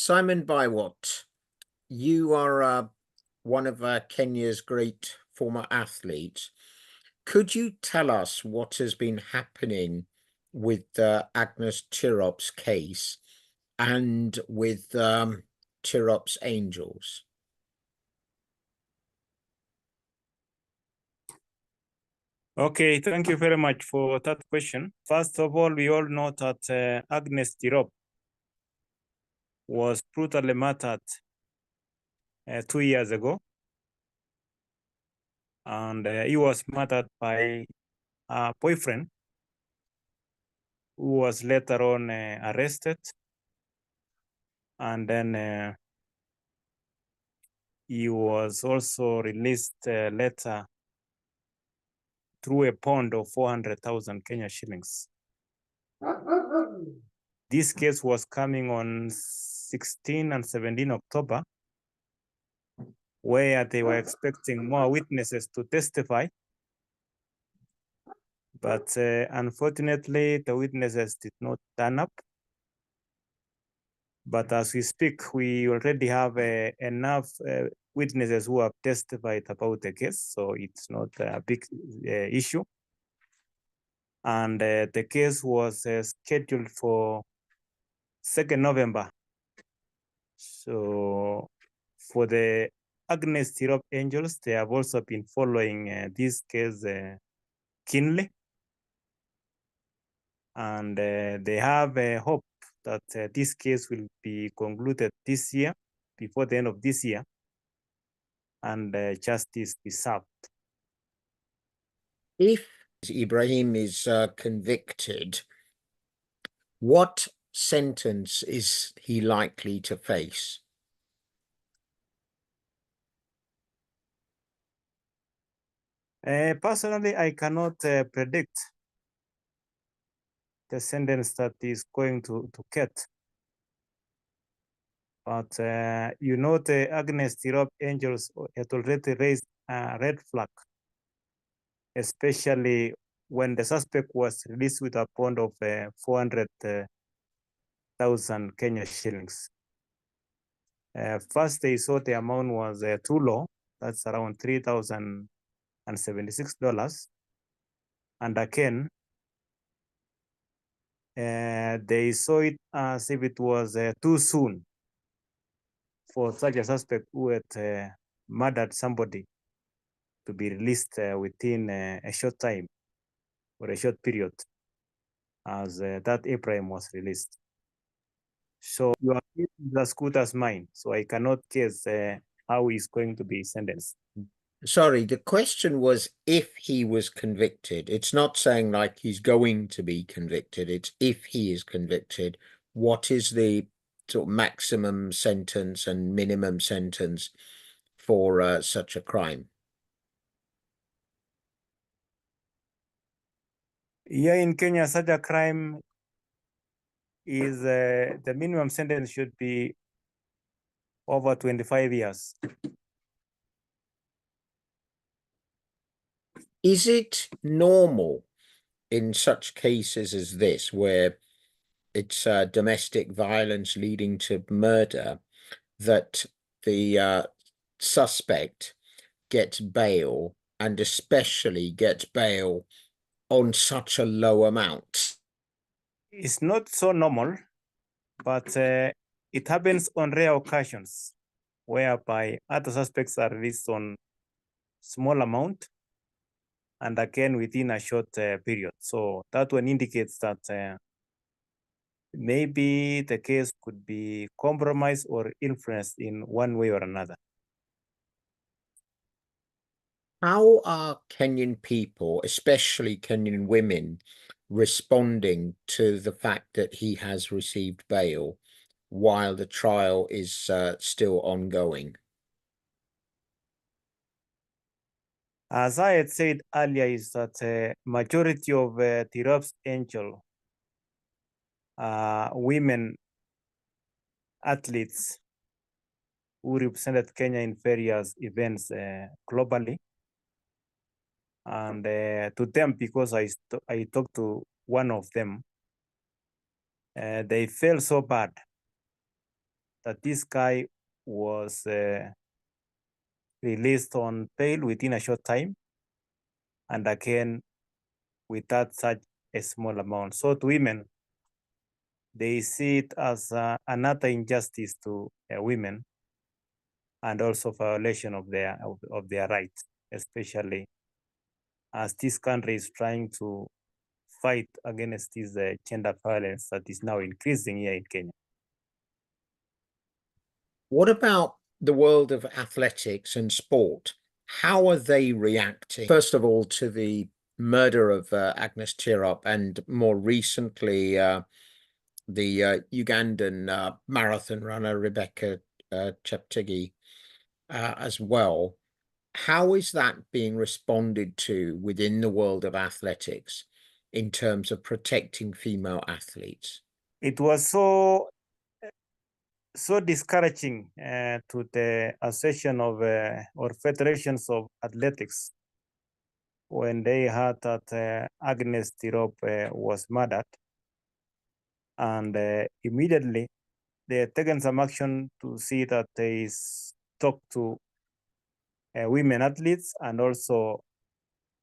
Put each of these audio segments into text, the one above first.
Simon Biwott, you are one of Kenya's great former athletes. Could you tell us what has been happening with Agnes Tirops' case and with Tirops Angels? Okay, thank you very much for that question. First of all, we all know that Agnes Tirops was brutally murdered 2 years ago. And he was murdered by a boyfriend who was later on arrested. And then he was also released later through a bond of 400,000 Kenya shillings. This case was coming on 16 and 17 October, where they were expecting more witnesses to testify. But unfortunately, the witnesses did not turn up. But as we speak, we already have enough witnesses who have testified about the case, so it's not a big issue. And the case was scheduled for 2nd November. So for the Agnes Tirops Angels, they have also been following this case keenly. And they have hope that this case will be concluded this year, before the end of this year, and justice be served. If Ibrahim is convicted, what sentence is he likely to face? Personally, I cannot predict the sentence that is going to get. But you know, the Agnes Tirops Angels had already raised a red flag, especially when the suspect was released with a bond of 400,000 Kenya shillings. First, they saw the amount was too low. That's around $3,076. And again, they saw it as if it was too soon for such a suspect who had murdered somebody to be released within a short time or a short period, as that Ibrahim was released. So your case is as good as mine, so I cannot guess how he's going to be sentenced. Sorry, the question was if he was convicted. It's not saying like he's going to be convicted. It's if he is convicted, what is the sort of maximum sentence and minimum sentence for such a crime? Yeah, in Kenya, such a crime is the minimum sentence should be over 25 years. Is it normal in such cases as this, where it's domestic violence leading to murder, that the suspect gets bail, and especially gets bail on such a low amount? It's not so normal, but it happens on rare occasions, whereby other suspects are released on small amount, and again within a short period. So that one indicates that maybe the case could be compromised or influenced in one way or another. How are Kenyan people, especially Kenyan women, responding to the fact that he has received bail while the trial is still ongoing? As I had said earlier, is that majority of Tirops Angel women athletes who represented Kenya in various events globally. And to them, because I talked to one of them, they felt so bad that this guy was released on bail within a short time, and again without such a small amount. So to women, they see it as another injustice to women, and also violation of their rights, especially as this country is trying to fight against this gender violence that is now increasing here in Kenya. What about the world of athletics and sport? How are they reacting? First of all, to the murder of Agnes Tirop, and more recently, the Ugandan marathon runner Rebecca Cheptegei as well. How is that being responded to within the world of athletics in terms of protecting female athletes? It was so discouraging to the association of or federations of athletics when they heard that Agnes Tirop was murdered, and immediately they had taken some action to see that they talk to women athletes and also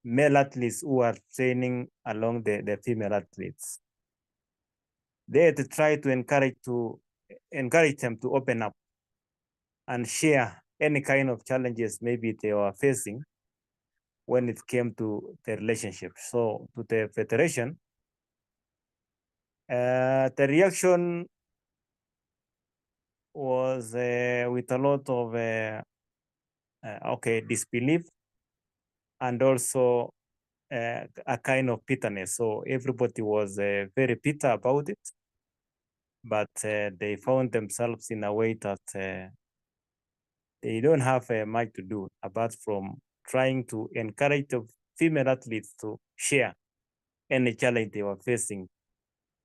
male athletes who are training along the female athletes. They had to try to encourage them to open up and share any kind of challenges maybe they were facing when it came to the relationship. So to the federation, the reaction was with a lot of disbelief, and also a kind of bitterness. So everybody was very bitter about it, but they found themselves in a way that they don't have much to do apart from trying to encourage the female athletes to share any challenge they were facing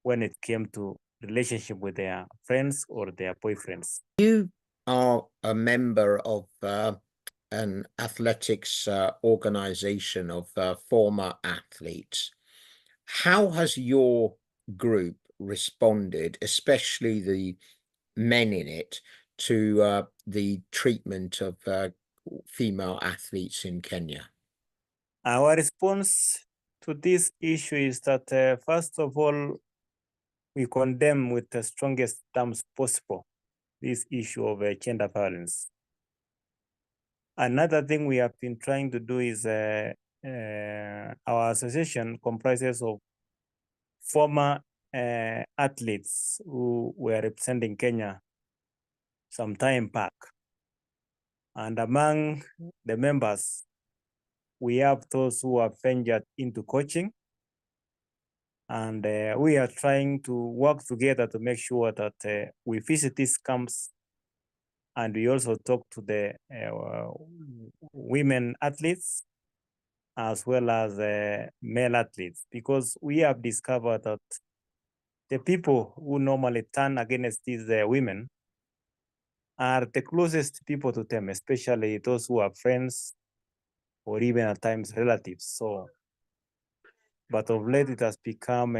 when it came to relationship with their friends or their boyfriends. You are a member of an athletics organization of former athletes. How has your group responded, especially the men in it, to the treatment of female athletes in Kenya? Our response to this issue is that, first of all, we condemn with the strongest terms possible this issue of gender violence. Another thing we have been trying to do is our association comprises of former athletes who were representing Kenya some time back. And among the members, we have those who have ventured into coaching. And we are trying to work together to make sure that we visit these camps, and we also talk to the women athletes as well as male athletes, because we have discovered that the people who normally turn against these women are the closest people to them, especially those who are friends or even at times relatives. So, but of late it has become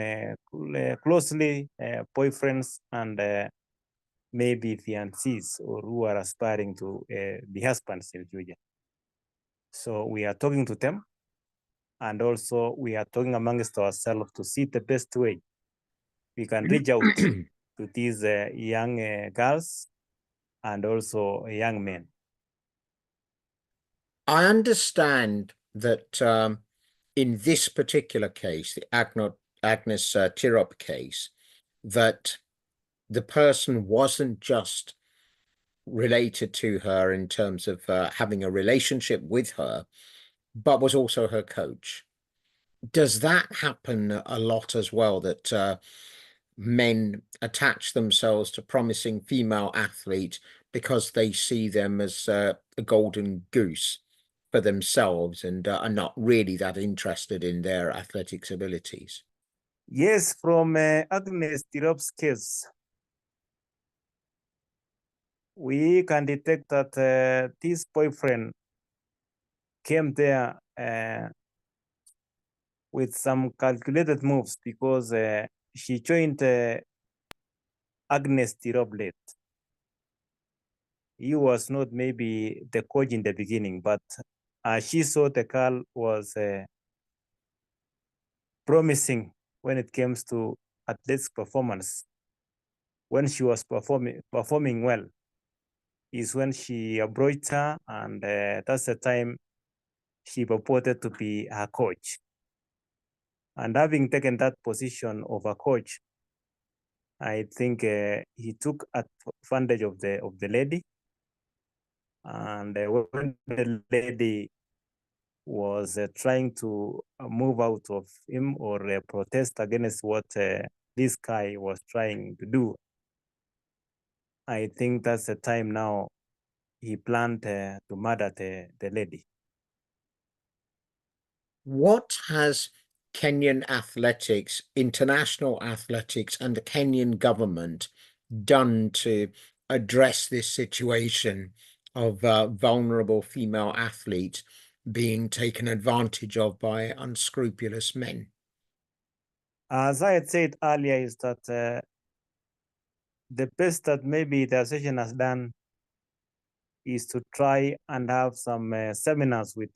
closely boyfriends and maybe fiancés, or who are aspiring to be husbands in the future. So we are talking to them, and also we are talking amongst ourselves to see the best way we can reach out to these young girls and also young men. I understand that in this particular case, the Agnes Tirop case, that the person wasn't just related to her in terms of having a relationship with her, but was also her coach. Does that happen a lot as well, that men attach themselves to promising female athletes because they see them as a golden goose for themselves and are not really that interested in their athletics abilities? Yes, from Agnes Tirops' case, we can detect that this boyfriend came there with some calculated moves, because she joined Agnes Tirop late. he was not maybe the coach in the beginning, but she saw the girl was promising when it comes to athletics performance. When she was performing well, is when she approached her, and that's the time she purported to be her coach. And having taken that position of a coach, I think he took advantage of the lady. And when the lady was trying to move out of him or protest against what this guy was trying to do, I think that's the time now he planned to murder the lady. What has Kenyan athletics, international athletics, and the Kenyan government done to address this situation of vulnerable female athletes being taken advantage of by unscrupulous men? As I had said earlier, is that the best that maybe the association has done is to try and have some seminars with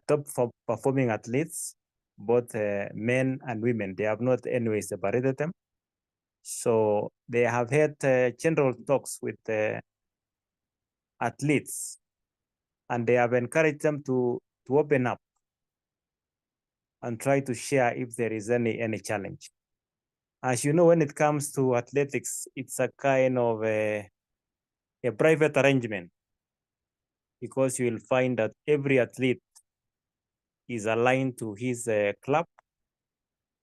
top performing athletes, both men and women. They have not anyway separated them. So they have had general talks with athletes, and they have encouraged them to open up and try to share if there is any challenge. As you know, when it comes to athletics, it's a kind of a private arrangement, because you will find that every athlete is aligned to his club.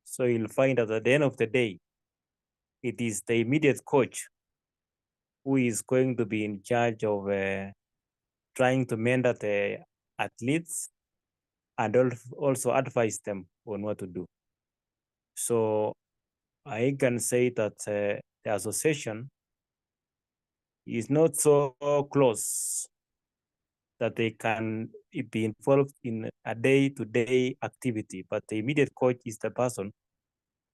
So you'll find that at the end of the day, it is the immediate coach who is going to be in charge of trying to mentor the athletes and also advise them on what to do. So I can say that the association is not so close that they can be involved in a day-to-day activity, but the immediate coach is the person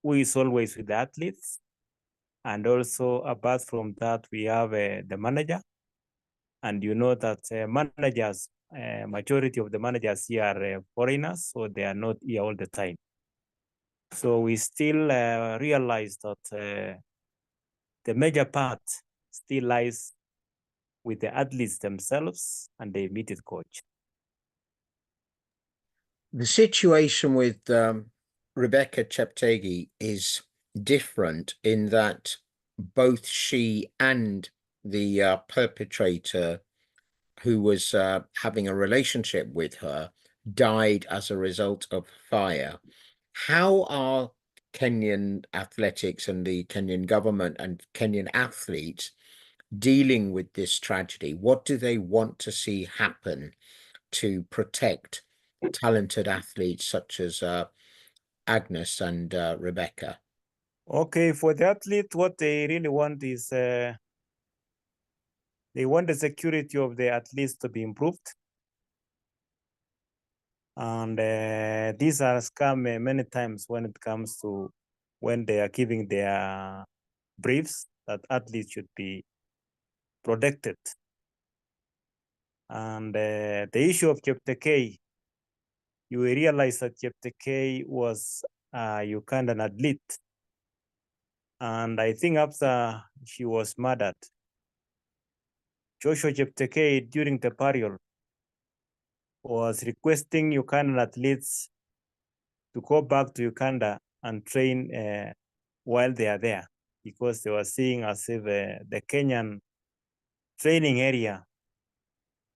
who is always with the athletes. And also, apart from that, we have the manager. And you know that managers, majority of the managers here are foreigners, so they are not here all the time. So we still realize that the major part still lies with the athletes themselves and the immediate coach. The situation with Rebecca Cheptegei is different in that both she and the perpetrator who was having a relationship with her died as a result of fire. How are Kenyan athletics and the Kenyan government and Kenyan athletes dealing with this tragedy? What do they want to see happen to protect talented athletes such as Agnes and Rebecca? Okay, for the athlete, what they really want is they want the security of the athletes to be improved. And these are scam many times when it comes to when they are giving their briefs that athletes should be protected. And the issue of Cheptegei, you will realize that Cheptegei was a Ugandan athlete. And I think after she was murdered, Joshua Cheptegei during the burial was requesting Ugandan athletes to go back to Uganda and train while they are there, because they were seeing as if the Kenyan training area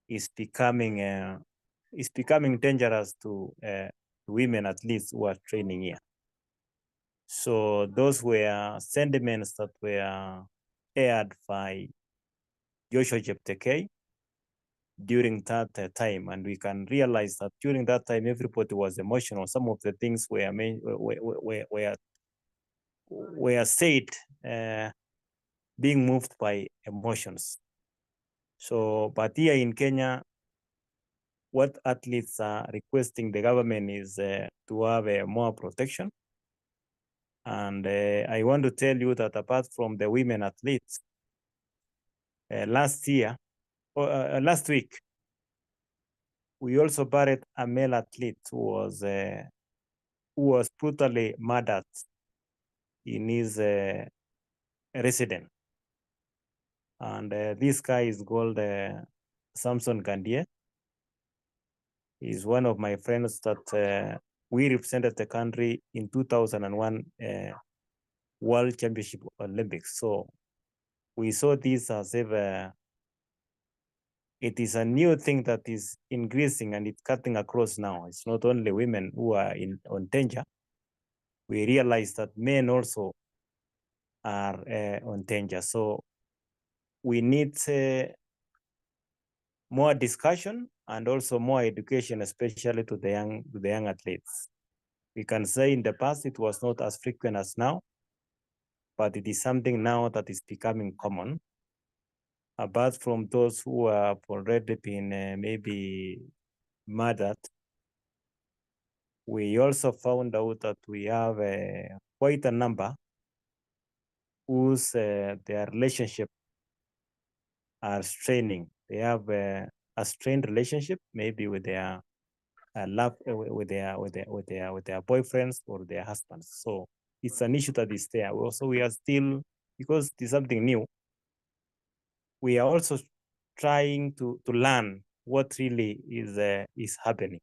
is becoming dangerous to women athletes who are training here. So those were sentiments that were aired by Joshua Cheptegei during that time, and we can realize that during that time everybody was emotional. Some of the things were said being moved by emotions. So, but here in Kenya, what athletes are requesting the government is to have more protection. And I want to tell you that apart from the women athletes, last year, or last week, we also buried a male athlete who was brutally murdered in his residence. And this guy is called Samson Gandie. He's one of my friends that we represented the country in 2001 World Championship Olympics. So we saw this as if it is a new thing that is increasing and it's cutting across now. It's not only women who are on danger. We realize that men also are on danger. So we need more discussion and also more education, especially to the young athletes. We can say in the past it was not as frequent as now, but it is something now that is becoming common. Apart from those who have already been maybe murdered, we also found out that we have quite a number whose their relationship are straining. They have a strained relationship, maybe with their love, with their boyfriends or their husbands. So it's an issue that is there. Also, we are still, because it's something new, we are also trying to learn what really is happening.